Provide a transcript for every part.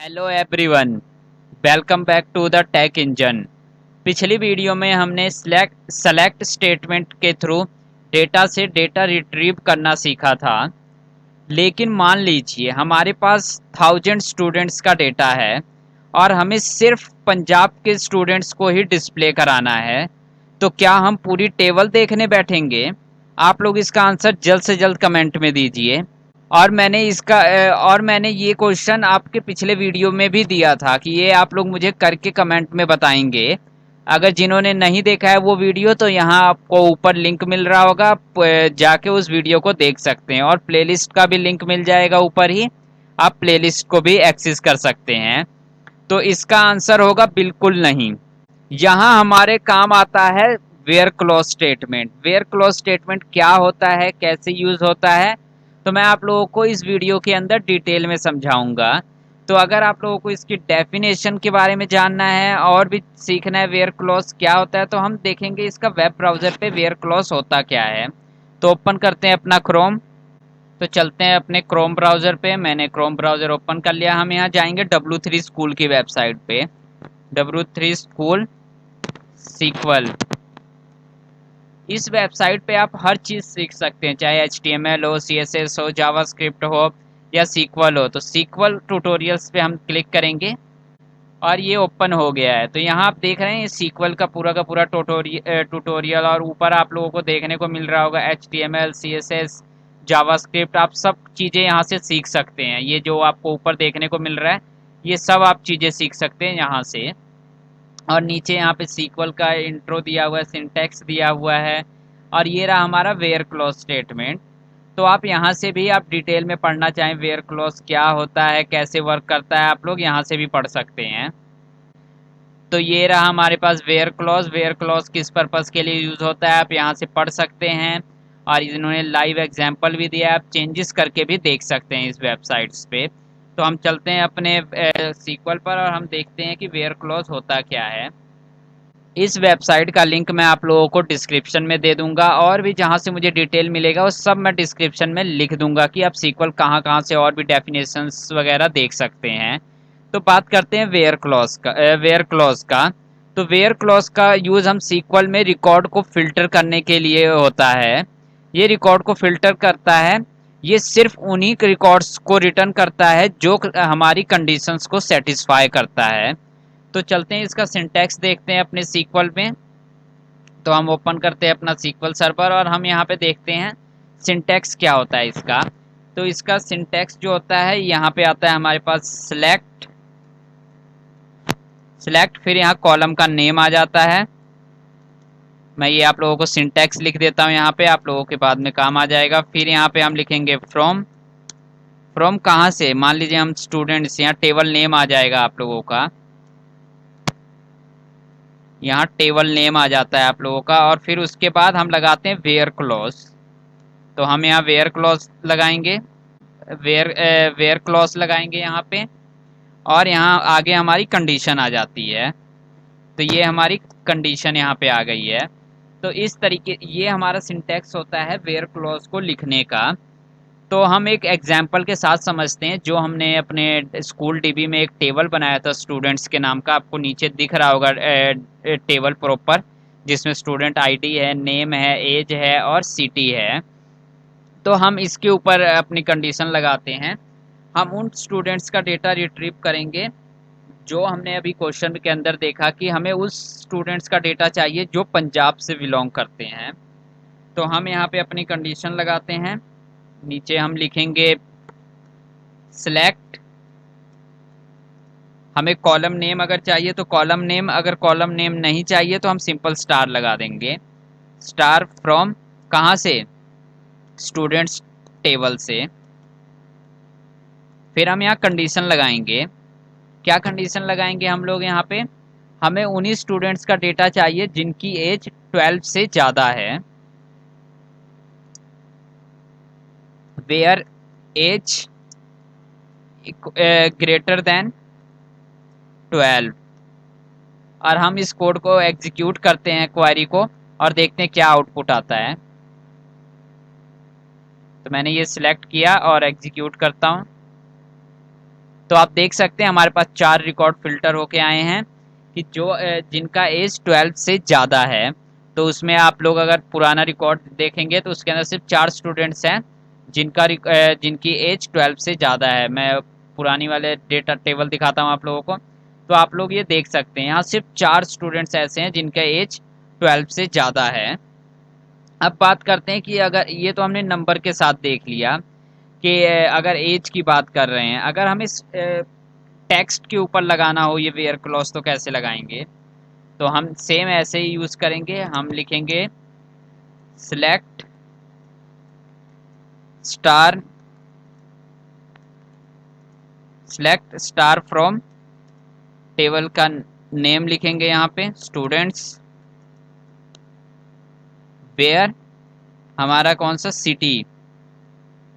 Hello everyone, welcome back to the tech engine. पिछली video में हमने सेलेक्ट स्टेटमेंट के थ्रू डेटा से डेटा रिट्रीव करना सीखा था। लेकिन मान लीजिए हमारे पास 1000 स्टूडेंट्स का डेटा है और हमें सिर्फ पंजाब के स्टूडेंट्स को ही डिस्प्ले कराना है, तो क्या हम पूरी टेबल देखने बैठेंगे? आप लोग इसका आंसर जल्द से जल्द कमेंट में दीजिए। और मैंने ये क्वेश्चन आपके पिछले वीडियो में भी दिया था कि ये आप लोग मुझे करके कमेंट में बताएंगे। अगर जिन्होंने नहीं देखा है वो वीडियो, तो यहाँ आपको ऊपर लिंक मिल रहा होगा, आप जाके उस वीडियो को देख सकते हैं। और प्लेलिस्ट का भी लिंक मिल जाएगा ऊपर ही, आप प्लेलिस्ट को भी एक्सेस कर सकते हैं। तो इसका आंसर होगा बिल्कुल नहीं। यहाँ हमारे काम आता है where clause statement. Where clause statement क्या होता है, कैसे यूज होता है, तो मैं आप लोगों को इस वीडियो के अंदर डिटेल में समझाऊंगा। तो अगर आप लोगों को इसकी डेफिनेशन के बारे में जानना है और भी सीखना है वेयर क्लॉज क्या होता है, तो हम देखेंगे इसका वेब ब्राउजर पे वेयर क्लॉज होता क्या है। तो ओपन करते हैं अपना क्रोम। तो चलते हैं अपने क्रोम ब्राउजर पे। मैंने क्रोम ब्राउजर ओपन कर लिया। हम यहाँ जाएंगे W3 स्कूल की वेबसाइट पे। W3 school sequel. इस वेबसाइट पे आप हर चीज़ सीख सकते हैं, चाहे HTML हो, CSS हो, जावास्क्रिप्ट हो या सीक्वल हो। तो सीक्वल ट्यूटोरियल्स पे हम क्लिक करेंगे और ये ओपन हो गया है। तो यहाँ आप देख रहे हैं सीक्वल का पूरा ट्यूटोरियल, और ऊपर आप लोगों को देखने को मिल रहा होगा HTML, CSS, जावास्क्रिप्ट। आप सब चीज़ें यहाँ से सीख सकते हैं। ये जो आपको ऊपर देखने को मिल रहा है, ये सब आप चीज़ें सीख सकते हैं यहाँ से। और नीचे यहाँ पे सीक्वल का इंट्रो दिया हुआ है, सिंटैक्स दिया हुआ है, और ये रहा हमारा वेयर क्लॉज स्टेटमेंट। तो आप यहाँ से भी, आप डिटेल में पढ़ना चाहें वेयर क्लॉज क्या होता है, कैसे वर्क करता है, आप लोग यहाँ से भी पढ़ सकते हैं। तो ये रहा हमारे पास वेयर क्लॉज। वेयर क्लॉज किस पर्पज़ के लिए यूज़ होता है, आप यहाँ से पढ़ सकते हैं। और इन्होंने लाइव एग्जाम्पल भी दिया है, आप चेंजेस करके भी देख सकते हैं इस वेबसाइट्स पे। तो हम चलते हैं अपने सीक्वल पर और हम देखते हैं कि वेयर क्लॉज होता क्या है। इस वेबसाइट का लिंक मैं आप लोगों को डिस्क्रिप्शन में दे दूंगा, और भी जहां से मुझे डिटेल मिलेगा वो सब मैं डिस्क्रिप्शन में लिख दूंगा कि आप सीक्वल कहाँ कहाँ से और भी डेफिनेशंस वगैरह देख सकते हैं। तो बात करते हैं वेयर क्लॉज का। तो वेयर क्लॉज का यूज़ हम सीक्वल में रिकॉर्ड को फिल्टर करने के लिए होता है। ये रिकॉर्ड को फिल्टर करता है। ये सिर्फ उन्हीं रिकॉर्ड्स को रिटर्न करता है जो हमारी कंडीशंस को सेटिस्फाई करता है। तो चलते हैं इसका सिंटैक्स देखते हैं अपने सीक्वल में। तो हम ओपन करते हैं अपना सीक्वल सर्वर और हम यहाँ पे देखते हैं सिंटैक्स क्या होता है इसका। तो इसका सिंटैक्स जो होता है, यहाँ पे आता है हमारे पास सिलेक्ट। फिर यहाँ कॉलम का नेम आ जाता है। मैं ये आप लोगों को सिंटैक्स लिख देता हूँ यहाँ पे, आप लोगों के बाद में काम आ जाएगा। फिर यहाँ पे हम लिखेंगे फ्रॉम। कहाँ से, मान लीजिए हम स्टूडेंट्स, यहाँ टेबल नेम आ जाएगा आप लोगों का। यहाँ टेबल नेम आ जाता है आप लोगों का, और फिर उसके बाद हम लगाते हैं वेयर क्लॉज। तो हम यहाँ वेयर क्लॉज लगाएंगे, वेयर क्लॉज लगाएंगे यहाँ पे। और यहाँ आगे हमारी कंडीशन आ जाती है। तो ये हमारी कंडीशन यहाँ पे आ गई है। तो इस तरीके, ये हमारा सिंटैक्स होता है वेयर क्लॉज को लिखने का। तो हम एक एग्जाम्पल के साथ समझते हैं। जो हमने अपने स्कूल डीबी में एक टेबल बनाया था स्टूडेंट्स के नाम का, आपको नीचे दिख रहा होगा टेबल प्रॉपर, जिसमें स्टूडेंट आईडी है, नेम है, एज है और सिटी है। तो हम इसके ऊपर अपनी कंडीशन लगाते हैं। हम उन स्टूडेंट्स का डेटा रिट्रीव करेंगे जो हमने अभी क्वेश्चन के अंदर देखा कि हमें उस स्टूडेंट्स का डेटा चाहिए जो पंजाब से बिलोंग करते हैं। तो हम यहाँ पे अपनी कंडीशन लगाते हैं। नीचे हम लिखेंगे सिलेक्ट। हमें कॉलम नेम अगर चाहिए तो कॉलम नेम, अगर कॉलम नेम नहीं चाहिए तो हम सिंपल स्टार लगा देंगे। स्टार फ्रॉम, कहाँ से, स्टूडेंट्स टेबल से। फिर हम यहाँ कंडीशन लगाएंगे। क्या कंडीशन लगाएंगे हम लोग यहाँ पे, हमें उन्हीं स्टूडेंट्स का डेटा चाहिए जिनकी एज 12 से ज़्यादा है। Where age greater than 12। और हम इस कोड को एग्जीक्यूट करते हैं, क्वेरी को, और देखते हैं क्या आउटपुट आता है। तो मैंने ये सिलेक्ट किया और एग्जीक्यूट करता हूँ। तो आप देख सकते हैं हमारे पास 4 रिकॉर्ड फिल्टर होके आए हैं कि जो जिनका एज 12 से ज़्यादा है। तो उसमें आप लोग अगर पुराना रिकॉर्ड देखेंगे तो उसके अंदर सिर्फ 4 स्टूडेंट्स हैं जिनकी एज 12 से ज़्यादा है। मैं पुरानी वाले डेटा टेबल दिखाता हूँ आप लोगों को, तो आप लोग ये देख सकते हैं यहाँ सिर्फ 4 स्टूडेंट्स ऐसे हैं जिनका एज 12 से ज़्यादा है। अब बात करते हैं कि अगर ये तो हमने नंबर के साथ देख लिया कि अगर एज की बात कर रहे हैं, अगर हम इस टेक्स्ट के ऊपर लगाना हो ये वेयर क्लॉज तो कैसे लगाएंगे? तो हम सेम ऐसे ही यूज करेंगे, हम लिखेंगे सिलेक्ट स्टार फ्रॉम, टेबल का नेम लिखेंगे यहाँ पे स्टूडेंट्स, वेयर हमारा कौन सा city,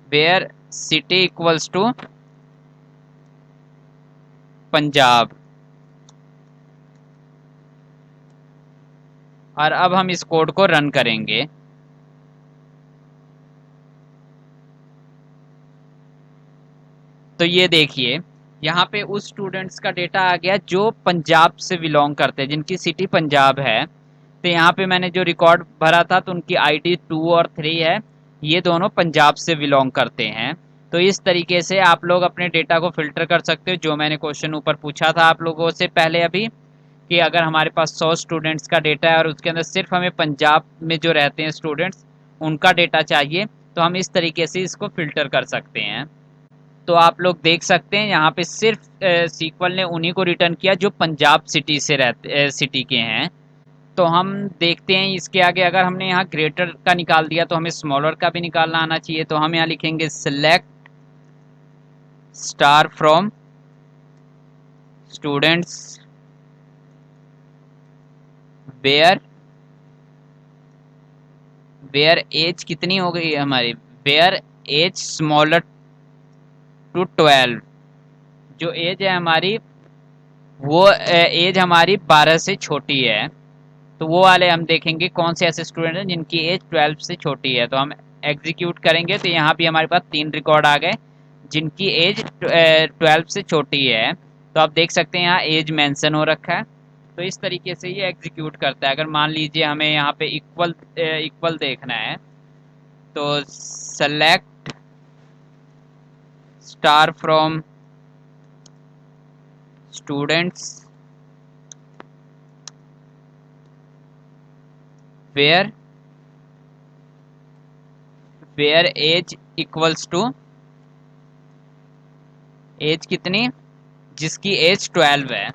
where city equals to Punjab. और अब हम इस कोड को रन करेंगे। तो ये देखिए यहाँ पे उस स्टूडेंट्स का डेटा आ गया जो पंजाब से बिलोंग करते हैं, जिनकी सिटी पंजाब है। तो यहाँ पे मैंने जो रिकॉर्ड भरा था तो उनकी आईडी 2 और 3 है, ये दोनों पंजाब से बिलोंग करते हैं। तो इस तरीके से आप लोग अपने डेटा को फिल्टर कर सकते हो। जो मैंने क्वेश्चन ऊपर पूछा था आप लोगों से पहले अभी कि अगर हमारे पास 100 स्टूडेंट्स का डेटा है और उसके अंदर सिर्फ हमें पंजाब में जो रहते हैं स्टूडेंट्स उनका डेटा चाहिए, तो हम इस तरीके से इसको फिल्टर कर सकते हैं। तो आप लोग देख सकते हैं यहाँ पे सिर्फ सीक्वल ने उन्हीं को रिटर्न किया जो पंजाब सिटी से रहते सिटी के हैं। तो हम देखते हैं इसके आगे अगर हमने यहाँ ग्रेटर का निकाल दिया तो हमें स्मॉलर का भी निकालना आना चाहिए। तो हम यहाँ लिखेंगे select star from students where where age कितनी हो गई है हमारी, वेयर एज स्मॉलर टू 12, जो एज है हमारी वो एज हमारी 12 से छोटी है। तो वो वाले हम देखेंगे कौन से ऐसे स्टूडेंट हैं जिनकी एज 12 से छोटी है। तो हम एग्जीक्यूट करेंगे तो यहाँ भी हमारे पास 3 रिकॉर्ड आ गए जिनकी एज 12 से छोटी है। तो आप देख सकते हैं यहाँ एज मेंशन हो रखा है। तो इस तरीके से ये एग्जीक्यूट करता है। अगर मान लीजिए हमें यहाँ पे इक्वल देखना है तो select star from students where age equals to, age कितनी, जिसकी एज 12 है।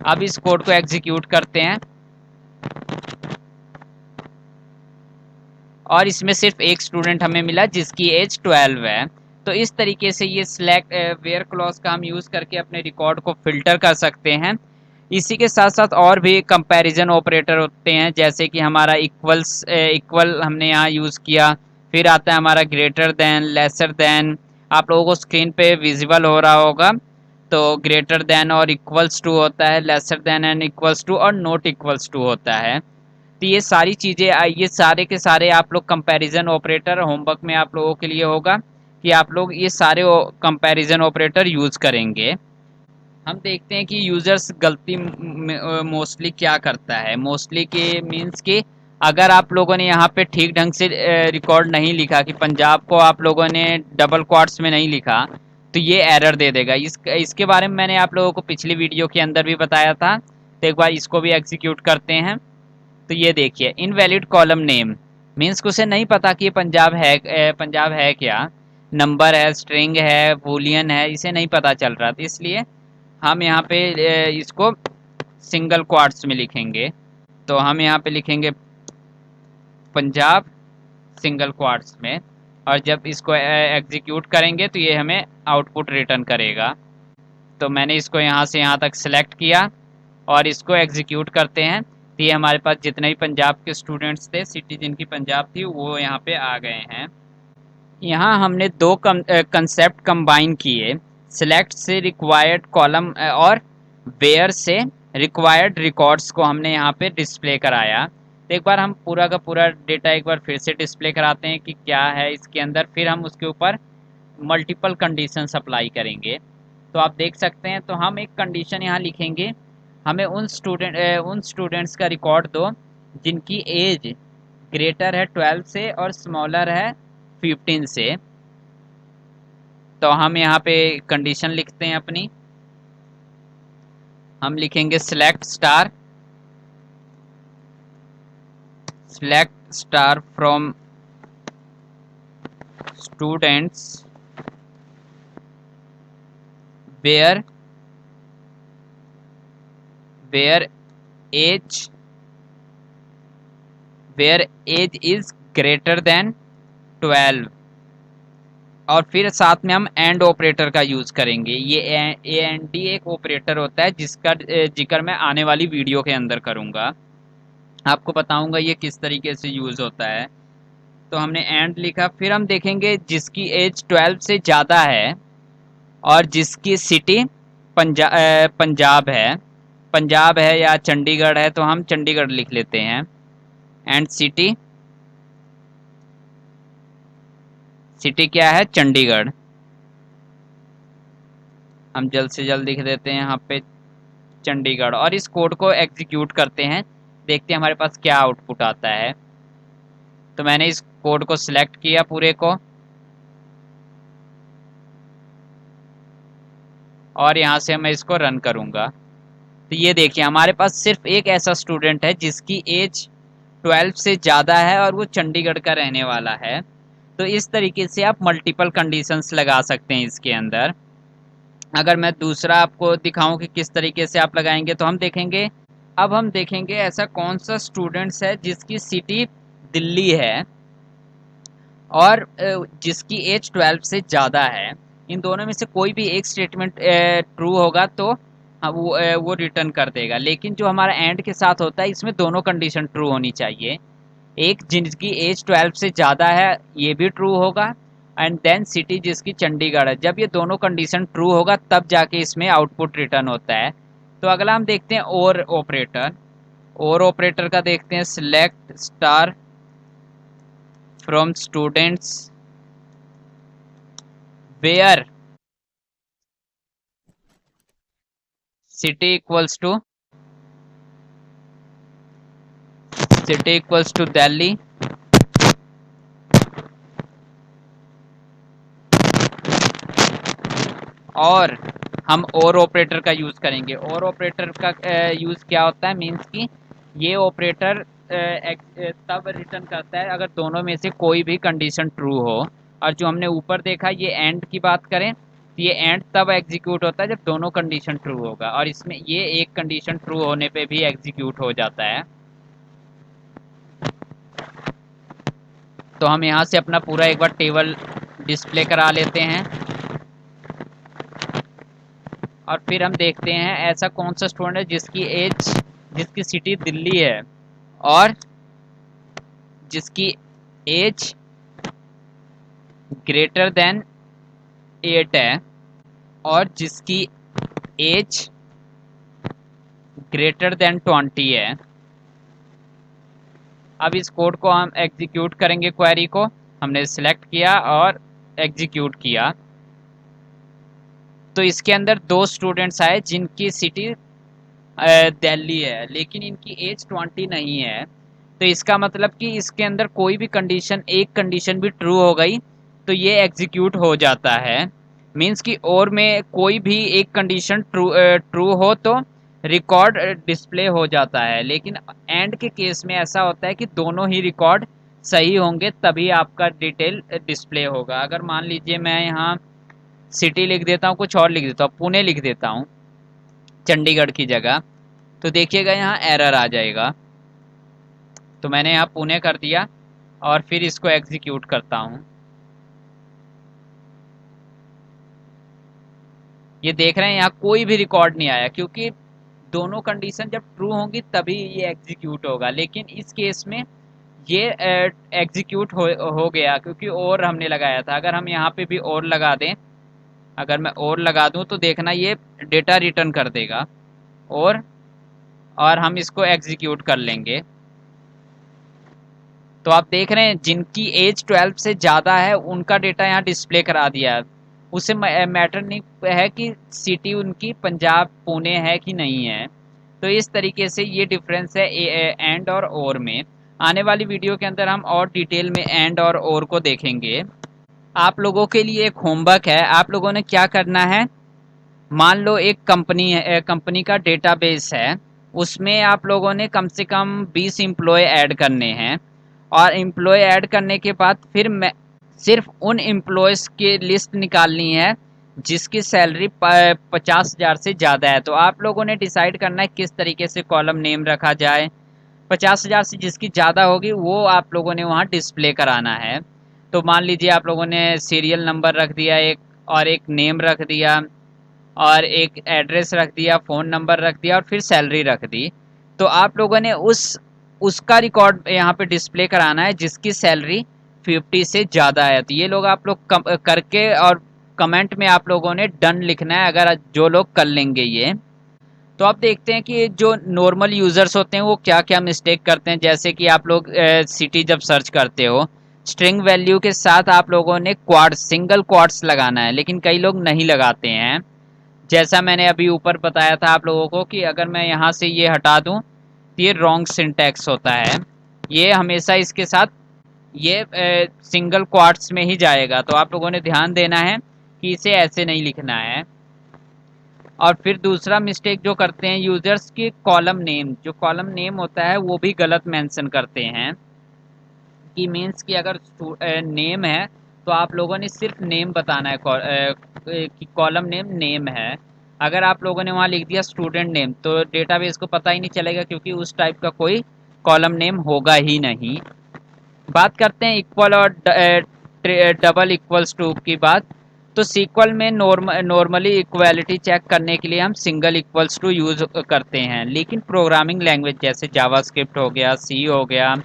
अब इस कोड को एग्जीक्यूट करते हैं और इसमें सिर्फ एक स्टूडेंट हमें मिला जिसकी एज 12 है। तो इस तरीके से ये सिलेक्ट वेयर क्लॉज का हम यूज करके अपने रिकॉर्ड को फिल्टर कर सकते हैं। इसी के साथ साथ और भी कंपैरिजन ऑपरेटर होते हैं, जैसे कि हमारा इक्वल हमने यहाँ यूज किया, फिर आता है हमारा ग्रेटर देन, लेसर देन। आप लोगों को स्क्रीन पे विजिबल हो रहा होगा। तो ग्रेटर देन और इक्वल्स टू होता है, lesser than and equals to और नॉट इक्वल्स टू होता है। तो ये सारी चीज़ें ये सारे के सारे आप लोग कंपैरिजन ऑपरेटर होमवर्क में आप लोगों के लिए होगा कि आप लोग ये सारे कंपैरिजन ऑपरेटर यूज़ करेंगे। हम देखते हैं कि यूज़र्स गलती मोस्टली क्या करता है। मोस्टली के मीन्स कि अगर आप लोगों ने यहाँ पे ठीक ढंग से रिकॉर्ड नहीं लिखा कि पंजाब को आप लोगों ने डबल क्वाट्स में नहीं लिखा तो ये एरर दे देगा। इसके बारे में मैंने आप लोगों को पिछली वीडियो के अंदर भी बताया था। तो एक बार इसको भी एग्जीक्यूट करते हैं। तो ये देखिए इनवैलिड कॉलम नेम मीन्स उसे नहीं पता कि ये पंजाब है क्या, नंबर है, स्ट्रिंग है, बूलियन है, इसे नहीं पता चल रहा। तो इसलिए हम यहाँ पे इसको सिंगल क्वार्ट्स में लिखेंगे। तो हम यहाँ पे लिखेंगे पंजाब सिंगल क्वार्ट्स में, और जब इसको एग्जीक्यूट करेंगे तो ये हमें आउटपुट रिटर्न करेगा। तो मैंने इसको यहाँ से यहाँ तक सिलेक्ट किया और इसको एग्जीक्यूट करते हैं। तो ये हमारे पास जितने भी पंजाब के स्टूडेंट्स थे, सिटी जिनकी पंजाब थी, वो यहाँ पे आ गए हैं। यहाँ हमने दो कंसेप्ट कंबाइन किए, सिलेक्ट से रिक्वायर्ड कॉलम और वेयर से रिक्वायर्ड रिकॉर्ड्स को हमने यहाँ पे डिस्प्ले कराया। तो एक बार हम पूरा का पूरा डेटा एक बार फिर से डिस्प्ले कराते हैं कि क्या है इसके अंदर, फिर हम उसके ऊपर मल्टीपल कंडीशंस अप्लाई करेंगे। तो आप देख सकते हैं। तो हम एक कंडीशन यहाँ लिखेंगे, हमें उन स्टूडेंट्स का रिकॉर्ड दो जिनकी एज ग्रेटर है 12 से और स्मॉलर है 15 से। तो हम यहाँ पे कंडीशन लिखते हैं अपनी, हम लिखेंगे select star from students where where age where age is greater than 12। और फिर साथ में हम एंड ऑपरेटर का यूज करेंगे। ये एंड डी एक ऑपरेटर होता है जिसका जिक्र मैं आने वाली वीडियो के अंदर करूंगा, आपको बताऊंगा ये किस तरीके से यूज होता है। तो हमने एंड लिखा, फिर हम देखेंगे जिसकी एज 12 से ज़्यादा है और जिसकी सिटी पंजाब है या चंडीगढ़ है, तो हम चंडीगढ़ लिख लेते हैं। एंड सिटी क्या है? चंडीगढ़। हम जल्द से जल्द लिख देते हैं यहाँ पे चंडीगढ़, और इस कोड को एग्जीक्यूट करते हैं, देखते हैं हमारे पास क्या आउटपुट आता है। तो मैंने इस कोड को सिलेक्ट किया पूरे को, और यहाँ से मैं इसको रन करूँगा। तो ये देखिए हमारे पास सिर्फ एक ऐसा स्टूडेंट है जिसकी एज 12 से ज़्यादा है और वो चंडीगढ़ का रहने वाला है। तो इस तरीके से आप मल्टीपल कंडीशंस लगा सकते हैं इसके अंदर। अगर मैं दूसरा आपको दिखाऊं कि किस तरीके से आप लगाएंगे, तो हम देखेंगे, अब हम देखेंगे ऐसा कौन सा स्टूडेंट्स है जिसकी सिटी दिल्ली है और जिसकी एज 12 से ज़्यादा है। इन दोनों में से कोई भी एक स्टेटमेंट ट्रू होगा तो वो रिटर्न कर देगा। लेकिन जो हमारा एंड के साथ होता है इसमें दोनों कंडीशन ट्रू होनी चाहिए। एक जिनकी एज 12 से ज़्यादा है ये भी ट्रू होगा, एंड देन सिटी जिसकी चंडीगढ़ है। जब ये दोनों कंडीशन ट्रू होगा तब जाके इसमें आउटपुट रिटर्न होता है। तो अगला हम देखते हैं और ऑपरेटर का देखते हैं, select star from students where city equals to Delhi और हम और ऑपरेटर का यूज़ करेंगे। और ऑपरेटर का यूज़ क्या होता है, मीन्स कि ये ऑपरेटर तब रिटर्न करता है अगर दोनों में से कोई भी कंडीशन ट्रू हो। और जो हमने ऊपर देखा ये एंड की बात करें तो ये एंड तब एग्जीक्यूट होता है जब दोनों कंडीशन ट्रू होगा, और इसमें ये एक कंडीशन ट्रू होने पे भी एग्जीक्यूट हो जाता है। तो हम यहाँ से अपना पूरा एक बार टेबल डिस्प्ले करा लेते हैं, और फिर हम देखते हैं ऐसा कौन सा स्टूडेंट है जिसकी सिटी दिल्ली है और जिसकी एज ग्रेटर देन 8 है और जिसकी एज ग्रेटर देन 20 है। अब इस कोड को हम एग्जीक्यूट करेंगे, क्वेरी को हमने सिलेक्ट किया और एग्जीक्यूट किया। तो इसके अंदर दो स्टूडेंट्स आए जिनकी सिटी दिल्ली है लेकिन इनकी एज 20 नहीं है। तो इसका मतलब कि इसके अंदर कोई भी कंडीशन, एक कंडीशन भी ट्रू हो गई तो ये एग्जीक्यूट हो जाता है। मींस कि और में कोई भी एक कंडीशन ट्रू हो तो रिकॉर्ड डिस्प्ले हो जाता है, लेकिन एंड के केस में ऐसा होता है कि दोनों ही रिकॉर्ड सही होंगे तभी आपका डिटेल डिस्प्ले होगा। अगर मान लीजिए मैं यहाँ सिटी लिख देता हूँ, कुछ और लिख देता हूँ, पुणे लिख देता हूँ चंडीगढ़ की जगह, तो देखिएगा यहाँ एरर आ जाएगा। तो मैंने यहाँ पुणे कर दिया और फिर इसको एग्जीक्यूट करता हूँ। ये देख रहे हैं यहाँ कोई भी रिकॉर्ड नहीं आया क्योंकि दोनों कंडीशन जब ट्रू होंगी तभी ये एग्जीक्यूट होगा। लेकिन इस केस में ये एग्जीक्यूट हो गया क्योंकि और हमने लगाया था। अगर हम यहाँ पे भी और लगा दें, अगर मैं और लगा दूं तो देखना ये डेटा रिटर्न कर देगा और हम इसको एग्जीक्यूट कर लेंगे। तो आप देख रहे हैं जिनकी एज 12 से ज़्यादा है उनका डेटा यहाँ डिस्प्ले करा दिया है। उसे मैटर नहीं है कि सिटी उनकी पंजाब पुणे है कि नहीं है। तो इस तरीके से ये डिफरेंस है एंड और में। आने वाली वीडियो के अंदर हम और डिटेल में एंड और को देखेंगे। आप लोगों के लिए एक होमवर्क है, आप लोगों ने क्या करना है, मान लो एक कंपनी है, कंपनी का डेटाबेस है, उसमें आप लोगों ने कम से कम 20 एम्प्लॉय ऐड करने हैं। और एम्प्लॉय ऐड करने के बाद फिर मैं सिर्फ उन एम्प्लॉयज़ की लिस्ट निकालनी है जिसकी सैलरी 50,000 से ज़्यादा है। तो आप लोगों ने डिसाइड करना है किस तरीके से कॉलम नेम रखा जाए। 50,000 से जिसकी ज़्यादा होगी वो आप लोगों ने वहाँ डिस्प्ले कराना है। तो मान लीजिए आप लोगों ने सीरियल नंबर रख दिया एक, और एक नेम रख दिया, और एक एड्रेस रख दिया, फ़ोन नंबर रख दिया, और फिर सैलरी रख दी। तो आप लोगों ने उसका रिकॉर्ड यहाँ पे डिस्प्ले कराना है जिसकी सैलरी 50 से ज़्यादा है। तो ये लोग आप लोग करके और कमेंट में आप लोगों ने डन लिखना है, अगर जो लोग कर लेंगे ये। तो आप देखते हैं कि जो नॉर्मल यूज़र्स होते हैं वो क्या क्या मिस्टेक करते हैं। जैसे कि आप लोग सिटी जब सर्च करते हो, स्ट्रिंग वैल्यू के साथ आप लोगों ने क्वाड्स, सिंगल क्वाड्स लगाना है, लेकिन कई लोग नहीं लगाते हैं। जैसा मैंने अभी ऊपर बताया था आप लोगों को कि अगर मैं यहाँ से ये हटा दूँ तो ये रॉन्ग सिंटैक्स होता है। ये हमेशा इसके साथ ये सिंगल क्वाड्स में ही जाएगा। तो आप लोगों ने ध्यान देना है कि इसे ऐसे नहीं लिखना है। और फिर दूसरा मिस्टेक जो करते हैं यूजर्स की, कॉलम नेम, जो कॉलम नेम होता है वो भी गलत मेंशन करते हैं। कि मीन्स कि अगर नेम है तो आप लोगों ने सिर्फ नेम बताना है कि कॉलम नेम नेम है। अगर आप लोगों ने वहाँ लिख दिया स्टूडेंट नेम तो डेटाबेस को पता ही नहीं चलेगा, क्योंकि उस टाइप का कोई कॉलम नेम होगा ही नहीं। बात करते हैं इक्वल और डबल इक्वल्स टू की बात। तो सीक्वल में नॉर्मली इक्वालिटी चेक करने के लिए हम सिंगल इक्वल्स टू यूज करते हैं, लेकिन प्रोग्रामिंग लैंग्वेज जैसे जावास्क्रिप्ट हो गया, सी हो गया,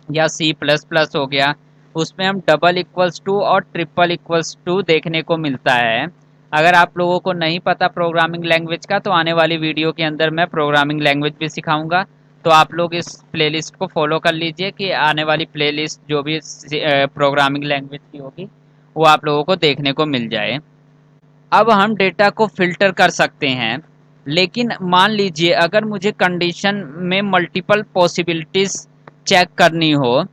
या सी प्लस प्लस हो गया, उसमें हम डबल इक्वल्स टू और ट्रिपल इक्वल्स टू देखने को मिलता है। अगर आप लोगों को नहीं पता प्रोग्रामिंग लैंग्वेज का, तो आने वाली वीडियो के अंदर मैं प्रोग्रामिंग लैंग्वेज भी सिखाऊंगा। तो आप लोग इस प्लेलिस्ट को फॉलो कर लीजिए कि आने वाली प्लेलिस्ट जो भी प्रोग्रामिंग लैंग्वेज की होगी वो आप लोगों को देखने को मिल जाए। अब हम डेटा को फिल्टर कर सकते हैं, लेकिन मान लीजिए अगर मुझे कंडीशन में मल्टीपल पॉसिबिलिटीज चेक करनी हो,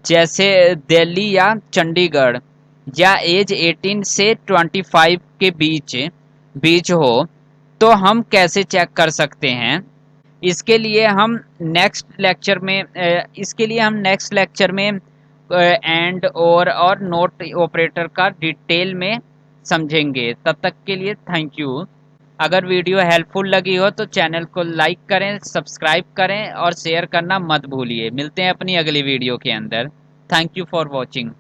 जैसे दिल्ली या चंडीगढ़, या एज 18 से 25 के बीच बीच हो, तो हम कैसे चेक कर सकते हैं। इसके लिए हम नेक्स्ट लेक्चर में एंड और नोट ऑपरेटर का डिटेल में समझेंगे। तब तक के लिए थैंक यू। अगर वीडियो हेल्पफुल लगी हो तो चैनल को लाइक करें, सब्सक्राइब करें और शेयर करना मत भूलिए। मिलते हैं अपनी अगली वीडियो के अंदर। Thank you for watching.